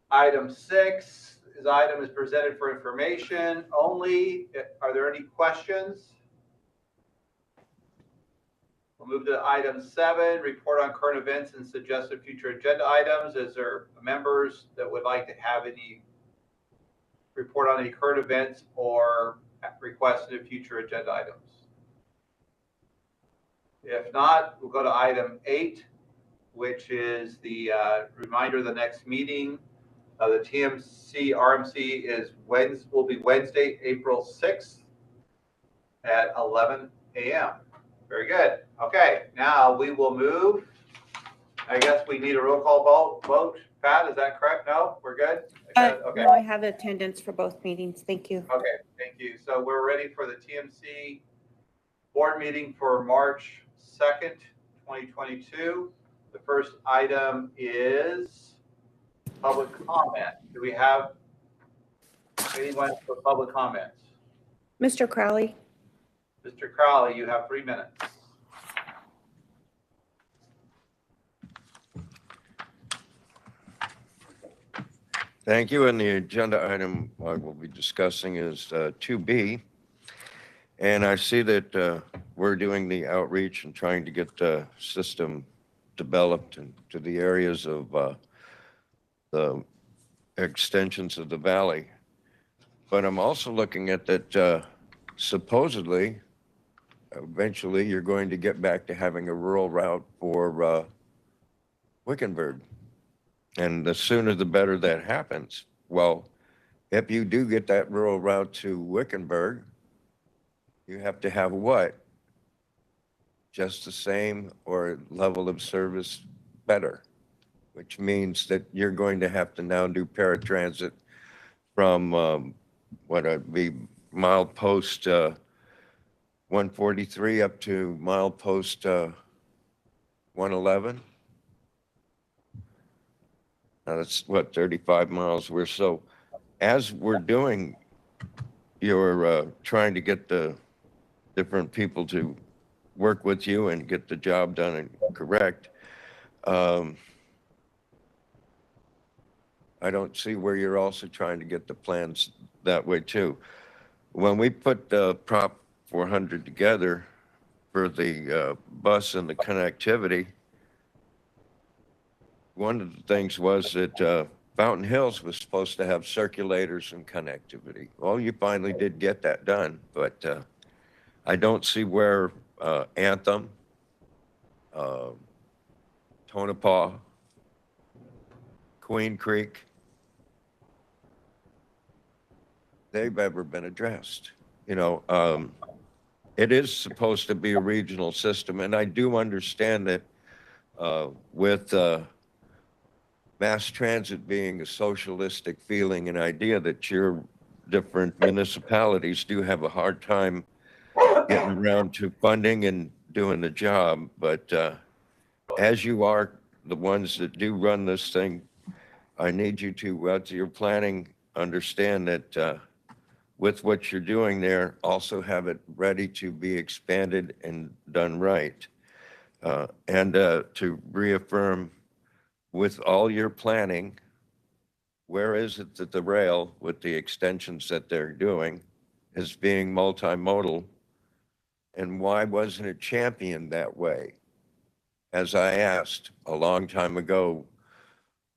item 6. This item is presented for information only. Are there any questions? We'll move to item 7, report on current events and suggested future agenda items. Is there members that would like to have any report on any current events or requested future agenda items? If not, we'll go to item 8, which is the reminder of the next meeting. The TMC RMC will be Wednesday, April 6th at 11 a.m. Very good. Okay, now we will move. I guess we need a roll call vote. Pat, is that correct? No, we're good? Okay. No, I have attendance for both meetings. Thank you. Okay, thank you. So we're ready for the TMC board meeting for March 2nd, 2022. The first item is public comment. Do we have anyone for public comments? Mr. Crowley. Mr. Crowley, you have 3 minutes. Thank you. And the agenda item I will be discussing is 2B. And I see that we're doing the outreach and trying to get the system developed into the areas of the extensions of the valley. But I'm also looking at that supposedly, eventually, you're going to get back to having a rural route for Wickenburg. And the sooner the better that happens. Well, if you do get that rural route to Wickenburg, you have to have what? Just the same or level of service better, which means that you're going to have to now do paratransit from what would be milepost 143 up to milepost 111. Now that's what, 35 miles. So as we're doing, you're trying to get the different people to work with you and get the job done and correct. I don't see where you're also trying to get the plans that way too. When we put the Prop 400 together for the bus and the connectivity, one of the things was that Fountain Hills was supposed to have circulators and connectivity. Well, you finally did get that done, but I don't see where Anthem, Tonopah, Queen Creek, they've ever been addressed. You know, it is supposed to be a regional system, and I do understand that with mass transit being a socialistic feeling and idea that your different municipalities do have a hard time getting around to funding and doing the job. But as you are the ones that do run this thing, I need you to, as you're planning, understand that with what you're doing there, also have it ready to be expanded and done right. And to reaffirm with all your planning, where is it that the rail, with the extensions that they're doing, is being multimodal? And why wasn't it championed that way? As I asked a long time ago,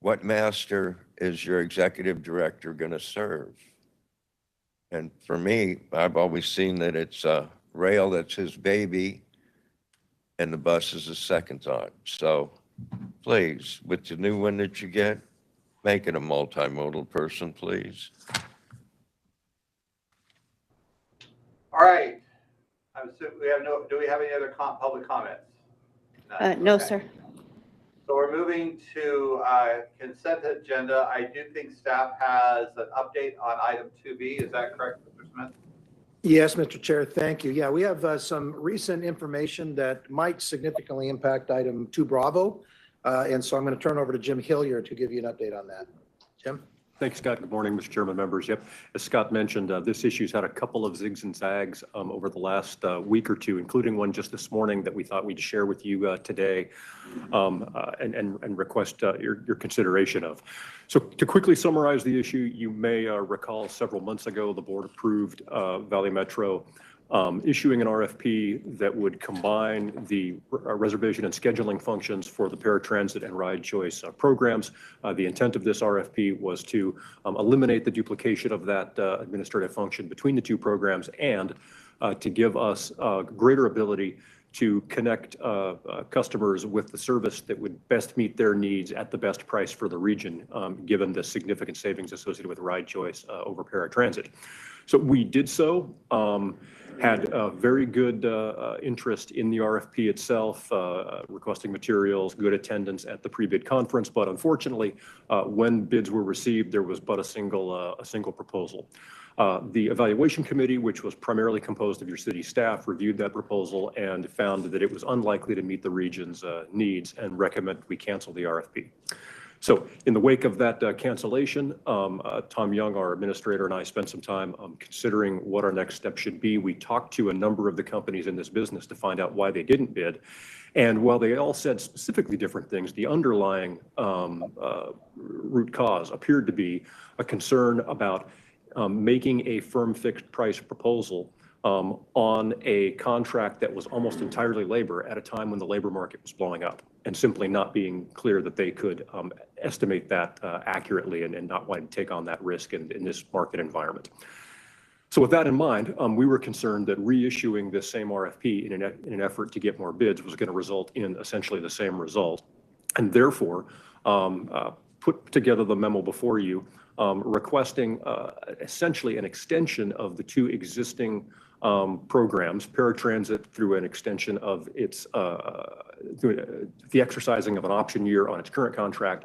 what master is your executive director going to serve? And for me, I've always seen that it's rail that's his baby and the bus is a second thought. So please, with the new one that you get, make it a multimodal person, please. All right. Do we have any other public comments? None. No, Okay. sir. So we're moving to consent agenda. I do think staff has an update on item 2B. Is that correct, Mr. Smith? Yes, Mr. Chair, thank you. Yeah, we have some recent information that might significantly impact item 2 Bravo. And so I'm going to turn over to Jim Hilliard to give you an update on that. Jim? Thanks, Scott. Good morning, Mr. Chairman, members. Yep, as Scott mentioned, this issue's had a couple of zigs and zags over the last week or two, including one just this morning that we thought we'd share with you today and request your consideration of. So to quickly summarize the issue, you may recall several months ago, the board approved Valley Metro issuing an RFP that would combine the reservation and scheduling functions for the paratransit and ride choice programs. The intent of this RFP was to eliminate the duplication of that administrative function between the two programs and to give us greater ability to connect customers with the service that would best meet their needs at the best price for the region, given the significant savings associated with ride choice over paratransit. So we did so. Had very good interest in the RFP itself, requesting materials, good attendance at the pre-bid conference, but unfortunately, when bids were received, there was but a single proposal. The evaluation committee, which was primarily composed of your city staff, reviewed that proposal and found that it was unlikely to meet the region's needs and recommended we cancel the RFP. So in the wake of that cancellation, Tom Young, our administrator, and I spent some time considering what our next step should be. We talked to a number of the companies in this business to find out why they didn't bid. And while they all said specifically different things, the underlying root cause appeared to be a concern about making a firm fixed price proposal on a contract that was almost entirely labor at a time when the labor market was blowing up, and simply not being clear that they could estimate that accurately and not wanting to take on that risk in this market environment. So with that in mind, we were concerned that reissuing this same RFP in an effort to get more bids was going to result in essentially the same result, and therefore put together the memo before you requesting essentially an extension of the two existing programs, paratransit through an extension of its through the exercising of an option year on its current contract,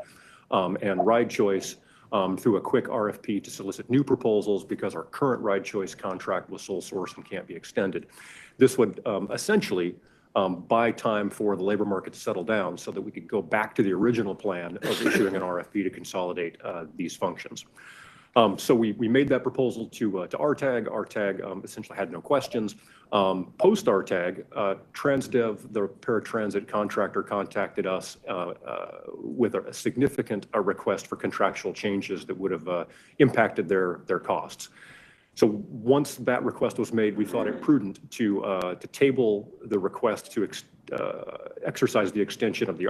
and ride choice through a quick RFP to solicit new proposals because our current ride choice contract was sole source and can't be extended. This would essentially buy time for the labor market to settle down so that we could go back to the original plan of issuing an RFP to consolidate these functions. So we made that proposal to RTAG. RTAG essentially had no questions. Post RTAG, Transdev, the paratransit contractor, contacted us with a significant request for contractual changes that would have impacted their costs. So once that request was made, we thought it prudent to table the request to exercise the extension of the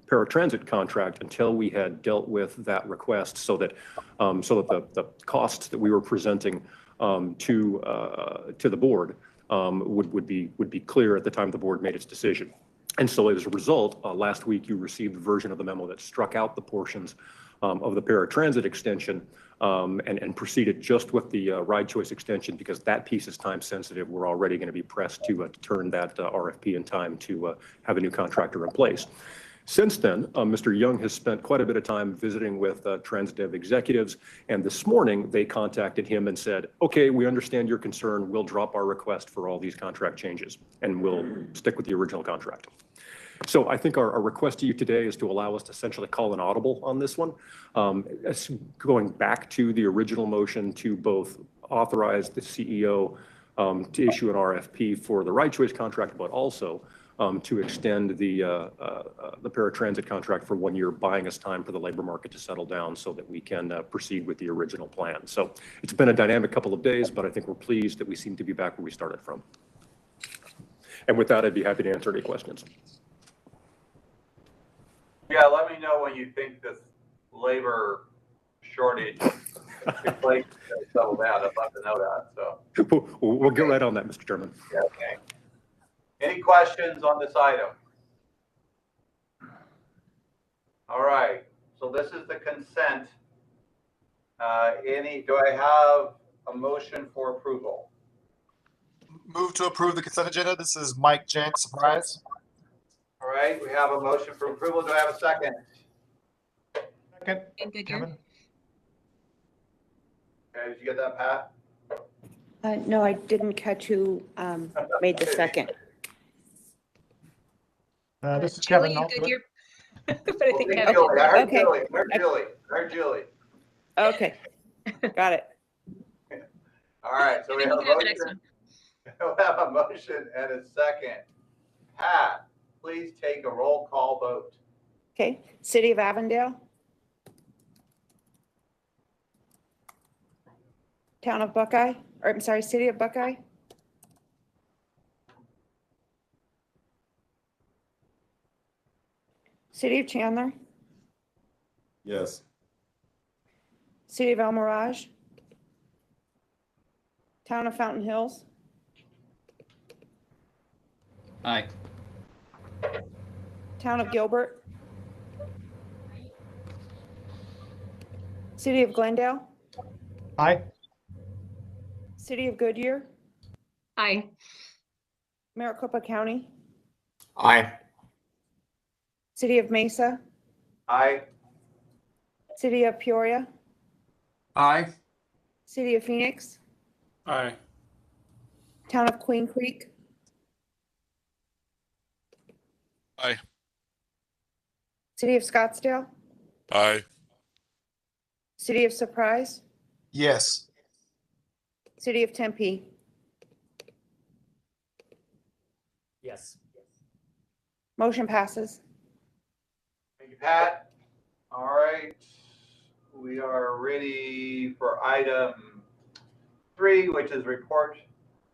paratransit contract until we had dealt with that request, so that the costs that we were presenting to the board would be clear at the time the board made its decision. And so as a result, last week you received a version of the memo that struck out the portions of the paratransit extension and proceeded just with the ride choice extension because that piece is time sensitive. We're already going to be pressed to turn that RFP in time to have a new contractor in place. Since then, Mr. Young has spent quite a bit of time visiting with Transdev executives, and this morning they contacted him and said, okay, we understand your concern. We'll drop our request for all these contract changes, and we'll stick with the original contract. So I think our request to you today is to allow us to essentially call an audible on this one. Going back to the original motion to both authorize the CEO to issue an RFP for the ride choice contract, but also to extend the paratransit contract for 1 year, buying us time for the labor market to settle down so that we can proceed with the original plan. So it's been a dynamic couple of days, but I think we're pleased that we seem to be back where we started from. And with that, I'd be happy to answer any questions. Yeah, let me know when you think this labor shortage inflation is settled down. I'd love to know that. So We'll get right on that, Mr. Chairman. yeah, okay. Any questions on this item? All right. So this is the consent. Do I have a motion for approval? Move to approve the consent agenda. This is Mike Jenks, surprise. All right, we have a motion for approval. Do I have a second? Second. Kevin. Okay, did you get that, Pat? No, I didn't catch who made the second. This is Kevin. Julie, I'll do it. But I think Kevin. Julie. I heard Okay. Julie. Where's Julie? Where's Julie? Okay, got it. All right, so we have a motion. We have a motion and a second. Pat, please take a roll call vote. Okay, City of Avondale. Town of Buckeye, or I'm sorry, City of Buckeye. City of Chandler, Yes. City of El Mirage. Town of Fountain Hills, Aye. Town of Gilbert. City of Glendale, Aye. City of Goodyear, Aye. Maricopa County, Aye. City of Mesa, Aye. City of Peoria, Aye. City of Phoenix, Aye. Town of Queen Creek, Aye. City of Scottsdale, Aye. City of Surprise, Yes. City of Tempe. Yes. Motion passes. Thank you, Pat. All right, we are ready for item 3, which is report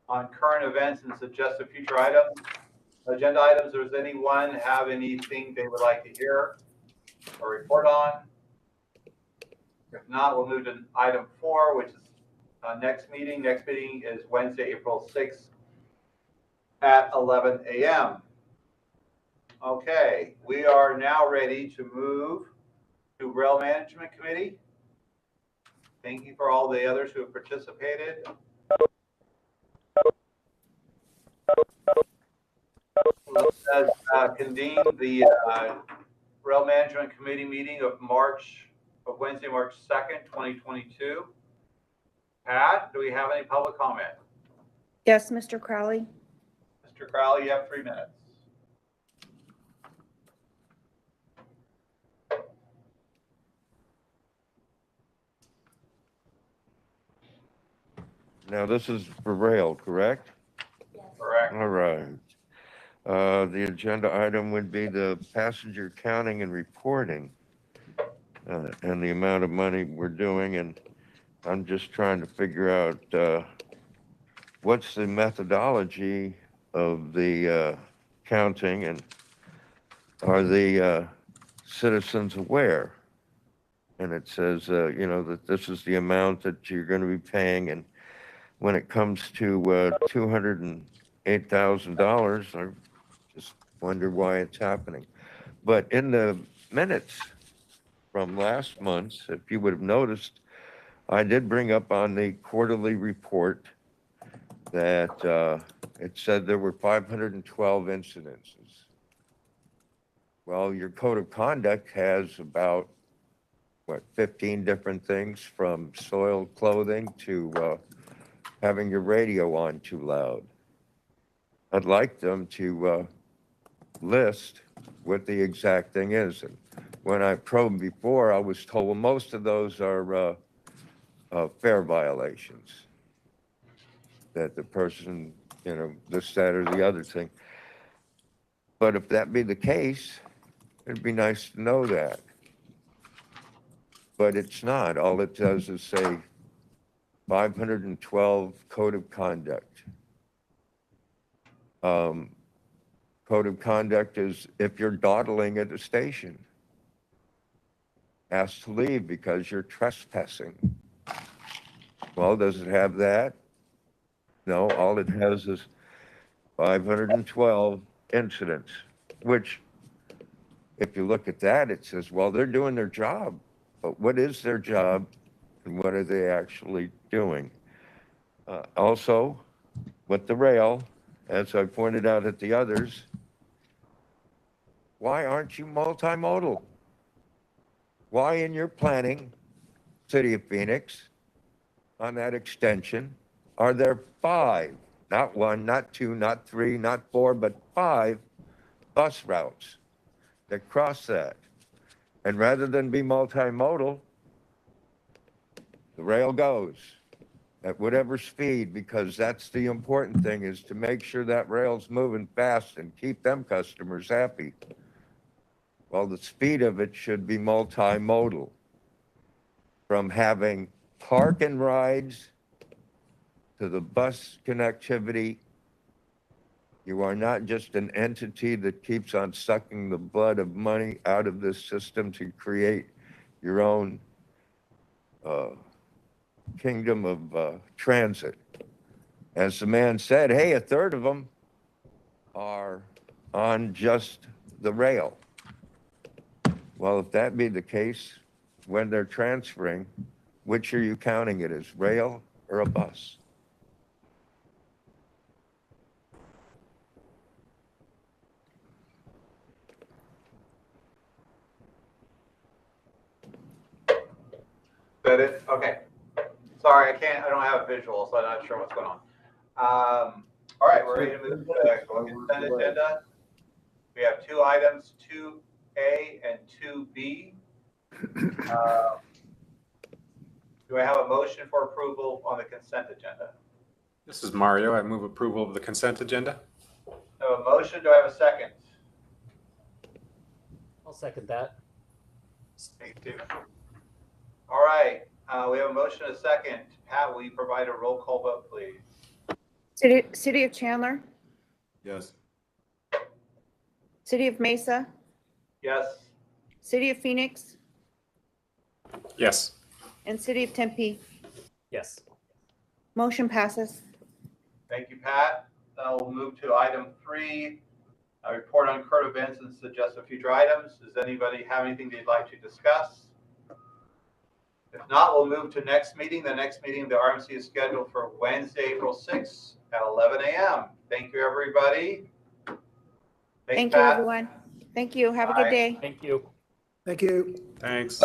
on current events and suggested future items. Agenda items, does anyone have anything they would like to hear or report on? If not, we'll move to item 4, which is next meeting. Next meeting is Wednesday, April 6th at 11 a.m. Okay, we are now ready to move to Rail Management Committee. Thank you for all the others who have participated. Let's convene the Rail Management Committee meeting of Wednesday, March 2nd, 2022. Pat, do we have any public comment? Yes, Mr. Crowley. Mr. Crowley, you have 3 minutes. Now, this is for rail, correct? Correct. All right. The agenda item would be the passenger counting and reporting and the amount of money we're doing. And I'm just trying to figure out what's the methodology of the counting, and are the citizens aware? And it says, that this is the amount that you're going to be paying. And when it comes to $208,000, I just wonder why it's happening. But in the minutes from last month. If you would have noticed, I did bring up on the quarterly report that it said there were 512 incidences. Well, your code of conduct has about, 15 different things, from soiled clothing to having your radio on too loud. I'd like them to list what the exact thing is. And when I probed before, I was told, well, most of those are fare violations. That the person, this, that, or the other thing. But if that be the case, it'd be nice to know that. But it's not. All it does is say 512 code of conduct. Code of conduct is if you're dawdling at a station, asked to leave because you're trespassing. Well, does it have that? No, all it has is 512 incidents, which if you look at that, it says, well, they're doing their job. But what is their job and what are they actually doing? Also, with the rail, as I pointed out at the others, why aren't you multimodal? Why in your planning, City of Phoenix, on that extension, are there 5, not 1, not 2, not 3, not 4, but 5 bus routes that cross that? And rather than be multimodal, the rail goes at whatever speed, because that's the important thing, is to make sure that rail's moving fast and keep them customers happy. Well, the speed of it should be multimodal, from having park and rides to the bus connectivity. You are not just an entity that keeps on sucking the blood of money out of this system to create your own kingdom of transit. As the man said, hey, a third of them are on just the rail. Well, if that be the case, when they're transferring, which are you counting it as, rail or a bus? That it? Okay. Sorry, I don't have a visual, so I'm not sure what's going on. All right, we're ready to move to the consent agenda. We have 2 items, 2A and 2B. Do I have a motion for approval on the consent agenda? This is Mario. I move approval of the consent agenda. I have a motion. Do I have a second? I'll second that. Thank you. All right, we have a motion and a second. Pat, will you provide a roll call vote, please? City of Chandler, Yes. City of Mesa, Yes. City of Phoenix, Yes. and City of Tempe. Yes. Motion passes. Thank you, Pat. Now we'll move to item 3, a report on current events and suggested future items. Does anybody have anything they'd like to discuss? If not, we'll move to next meeting. The next meeting of the RMC is scheduled for Wednesday, April 6th at 11 a.m. Thank you, everybody. Thank you, Pat. everyone. Thank you. Have a Bye. good day. Thank you. Thank you. Thanks.